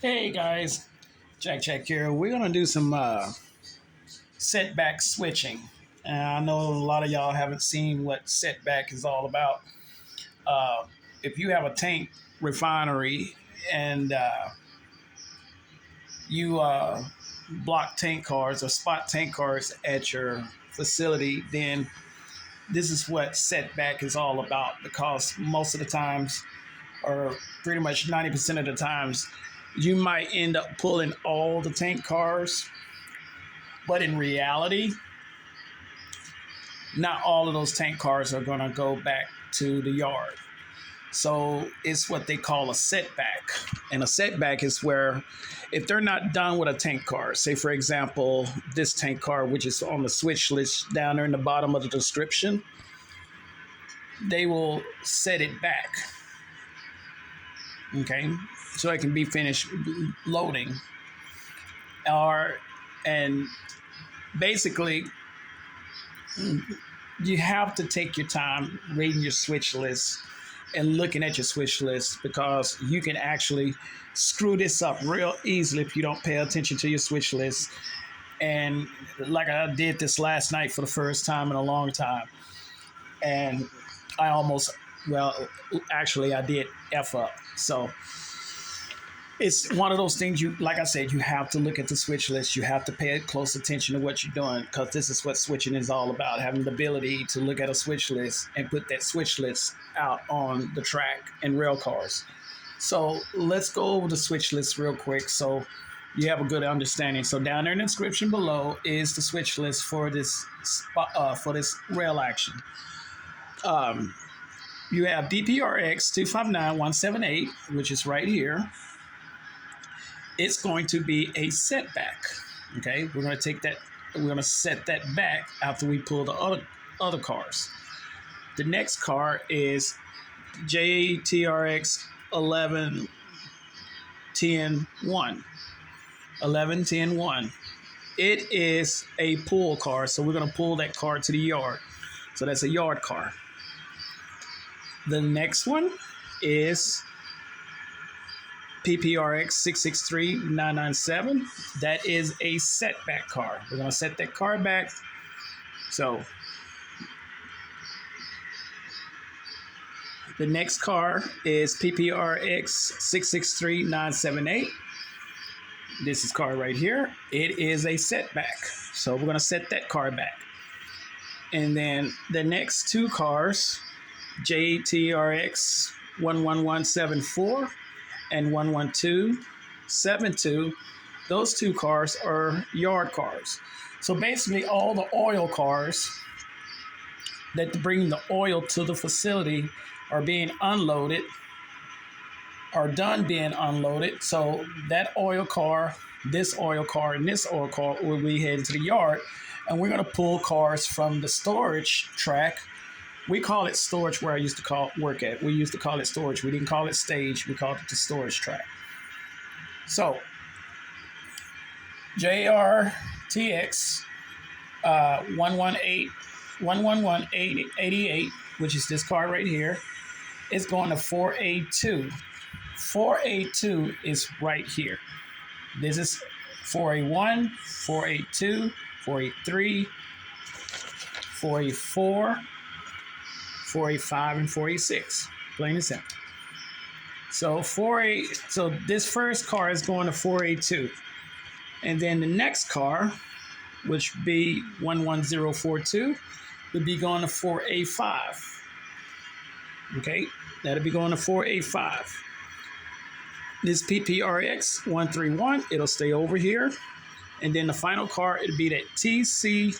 Hey guys, Jack here. We're gonna do some setback switching. I know a lot of y'all haven't seen what setback is all about. Uh, if you have a tank refinery and you block tank cars or spot tank cars at your facility, then this is what setback is all about. Because most of the times, or pretty much 90% of the times, you might end up pulling all the tank cars, but in reality, not all of those tank cars are going to go back to the yard. So it's what they call a setback. And a setback is where, if they're not done with a tank car, say for example, this tank car, which is on the switch list down there in the bottom of the description, they will set it back. Okay. So it can be finished loading. And basically, you have to take your time reading your switch list and looking at your switch list, because you can actually screw this up real easily if you don't pay attention to your switch list. And like I did this last night for the first time in a long time, and I almost, well, actually I did F up. So it's one of those things, you, like I said, you have to look at the switch list. You have to pay close attention to what you're doing, because this is what switching is all about, having the ability to look at a switch list and put that switch list out on the track in rail cars. So let's go over the switch list real quick so you have a good understanding. So down there in the description below is the switch list for this rail action. You have DPRX 259178, which is right here. It's going to be a setback. Okay, we're going to take that. We're going to set that back after we pull the other cars. The next car is JTRX 1110-1. 1110-1. It is a pull car, so we're going to pull that car to the yard. So that's a yard car. The next one is PPRX 663997. That is a setback car. We're going to set that car back. So the next car is PPRX 663978. This is car right here. It is a setback. So we're going to set that car back. And then the next two cars, JTRX 11174 and 11272, those two cars are yard cars. So basically all the oil cars that bring the oil to the facility are being unloaded, are done being unloaded. So that oil car, this oil car, and this oil car will be heading to the yard, and we're going to pull cars from the storage track. We call it storage where I used to work at. We used to call it storage. We didn't call it stage. We called it the storage track. So JRTX 11188, which is this car right here, is going to 4A2. 4A2 is right here. This is 4A1, 4A2, 4A3, 4A4, 4A5, and 4A6. Plain and simple. So so this first car is going to 4A2. And then the next car, which would be 11042, would be going to 4A5. Okay, that'll be going to 4A5. This PPRX 131, it'll stay over here. And then the final car, it'll be that TCBX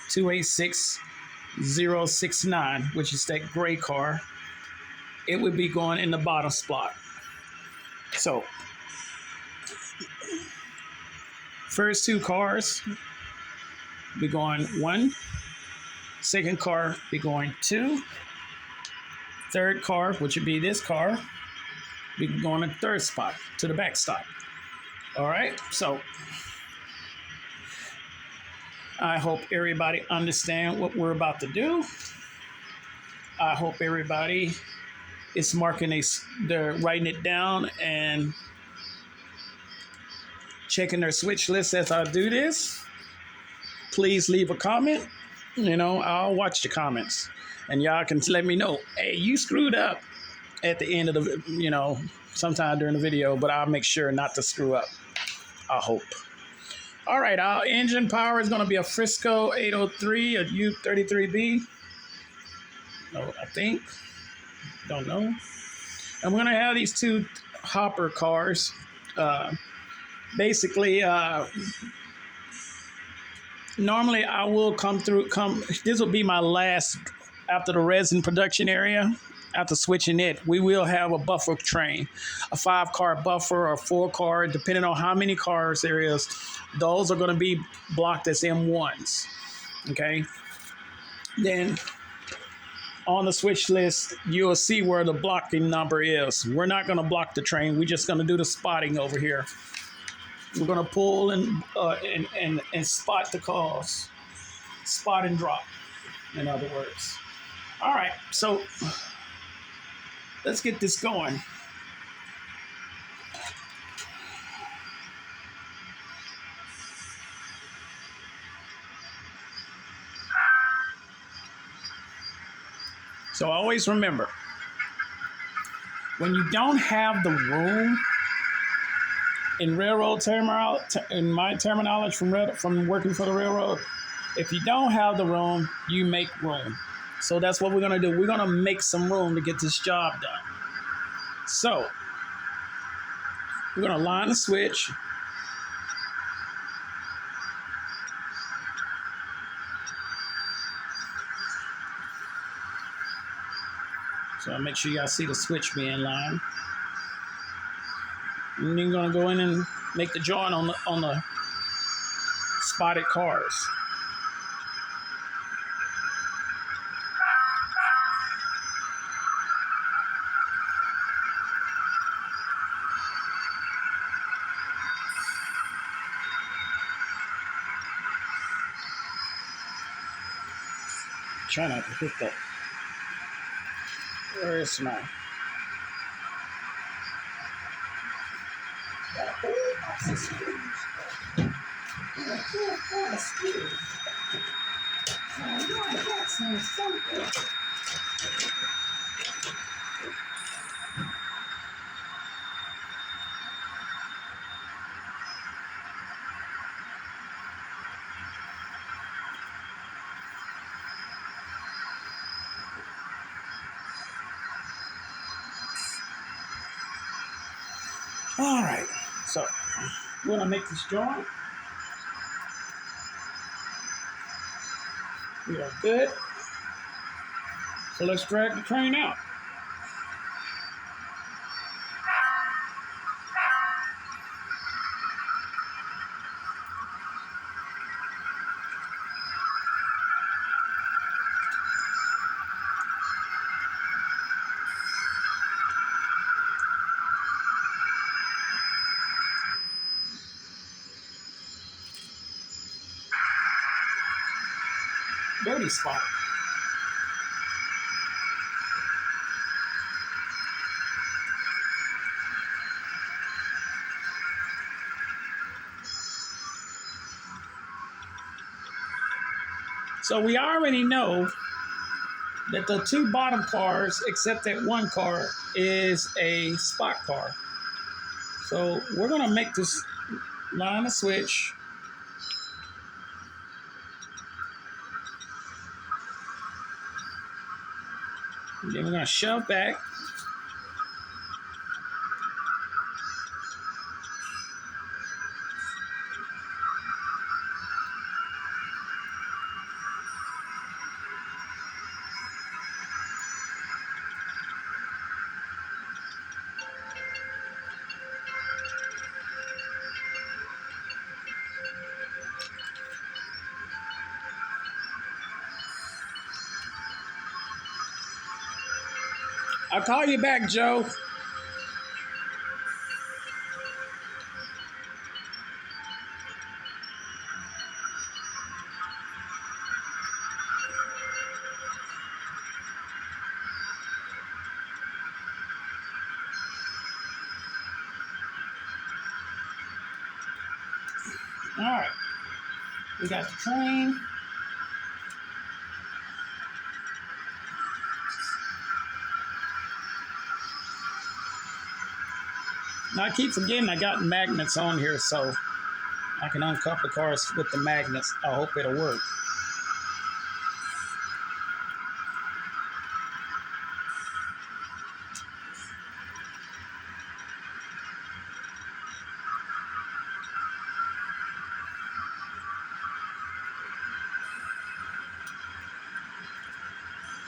286069, which is that gray car. It would be going in the bottom spot. So first two cars be going 1. Second car be going 2. Third car, which would be this car, be going to the third spot, to the backstop. All right, so I hope everybody understand what we're about to do. I hope everybody is they're writing it down and checking their switch list as I do this, please leave a comment. I'll watch the comments, and y'all can let me know, hey, you screwed up at the end of the, sometime during the video, but I'll make sure not to screw up. I hope. All right, our engine power is going to be a Frisco 803, a U33B. No, I think. Don't know. And we're going to have these two hopper cars. Basically, normally I will this will be my last, after the resin production area, after switching it, we will have a buffer train, a 5-car buffer or 4-car, depending on how many cars there is. Those are going to be blocked as M1s, okay? Then on the switch list, you'll see where the blocking number is. We're not going to block the train. We're just going to do the spotting over here. We're going to pull and spot the cars. Spot and drop, in other words. All right, so let's get this going. So always remember, when you don't have the room, in railroad terminology, in my terminology from working for the railroad, if you don't have the room, you make room. So that's what we're gonna do. We're gonna make some room to get this job done. So we're gonna line the switch. So make sure y'all see the switch being lined. And you're gonna go in and make the joint on the spotted cars. Try not to hit that. Where is my? All right, so we're gonna make this joint. We are good. So let's drag the train out. Dirty spot. So we already know that the two bottom cars, except that one car, is a spot car. So we're gonna make this line a switch. And then we're gonna shove back. I'll call you back, Joe. All right, we got the train. Now I keep forgetting I got magnets on here, so I can uncouple cars with the magnets. I hope it'll work.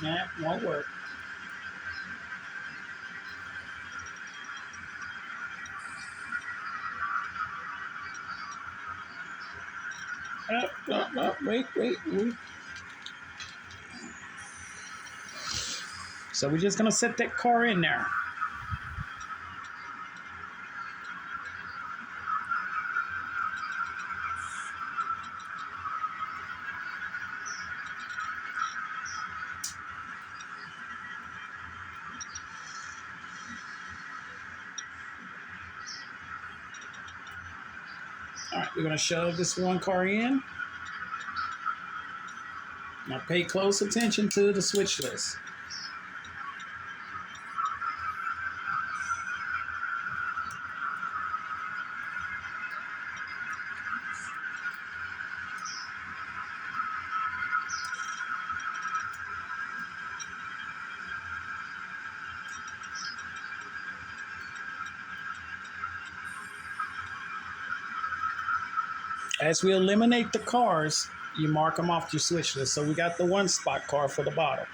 Nah, won't work. Wait. So we're just gonna set that car in there. All right, we're gonna shove this one car in. Now pay close attention to the switch list. As we eliminate the cars, you mark them off your switch list. So we got the one spot car for the bottom.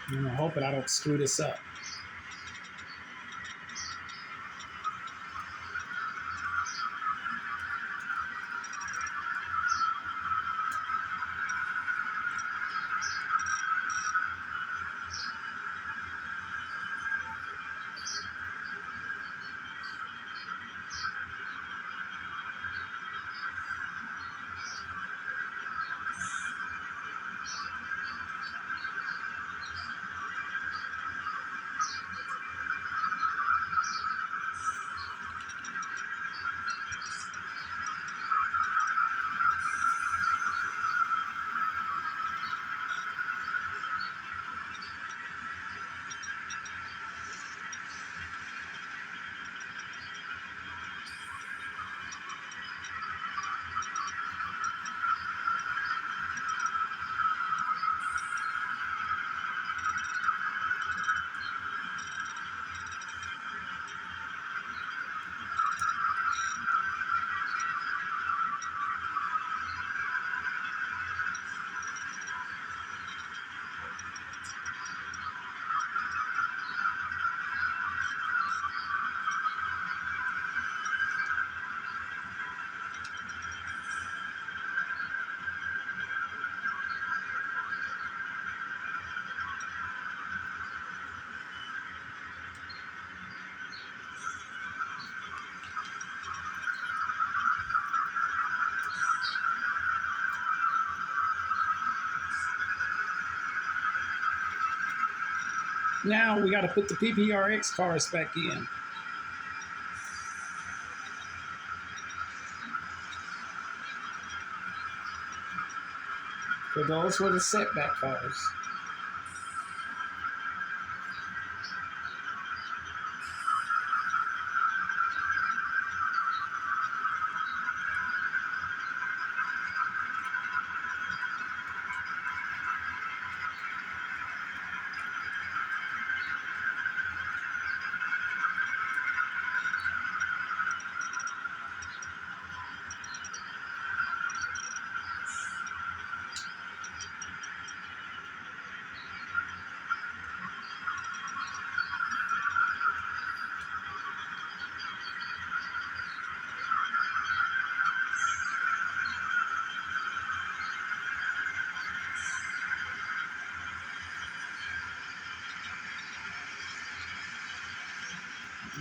I'm hoping I don't screw this up. Now we got to put the PPRX cars back in. So those were the setback cars.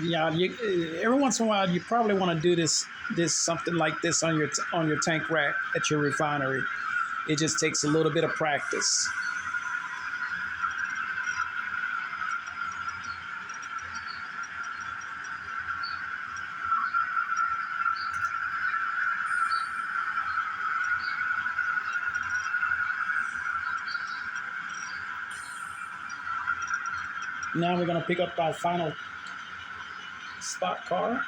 Yeah, every once in a while you probably want to do this something like this on your tank rack at your refinery. It just takes a little bit of practice. Now we're going to pick up our final spot car.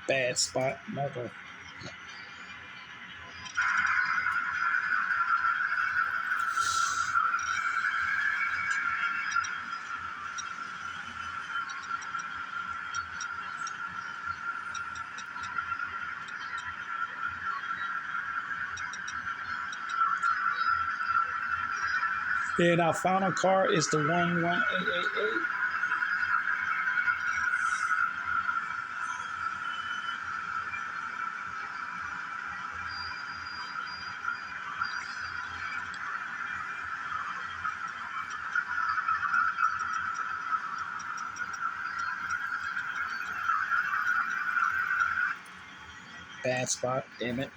Bad spot, never. Then our final car is the 11888. Bad spot, damn it.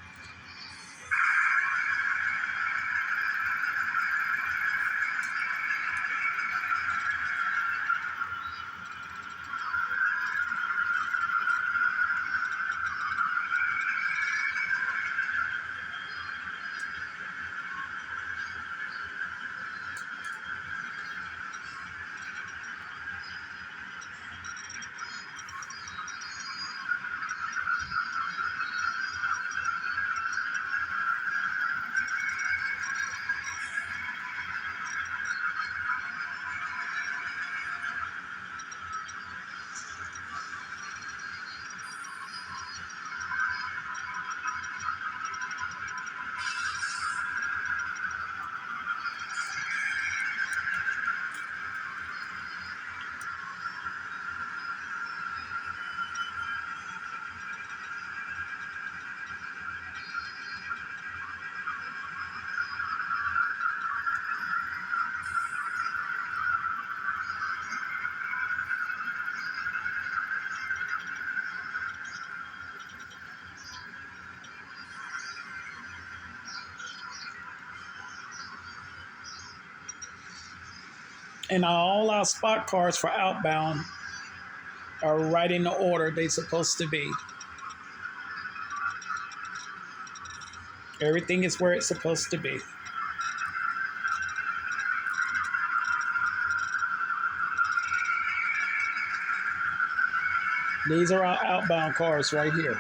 And all our spot cars for outbound are right in the order they're supposed to be. Everything is where it's supposed to be. These are our outbound cars right here.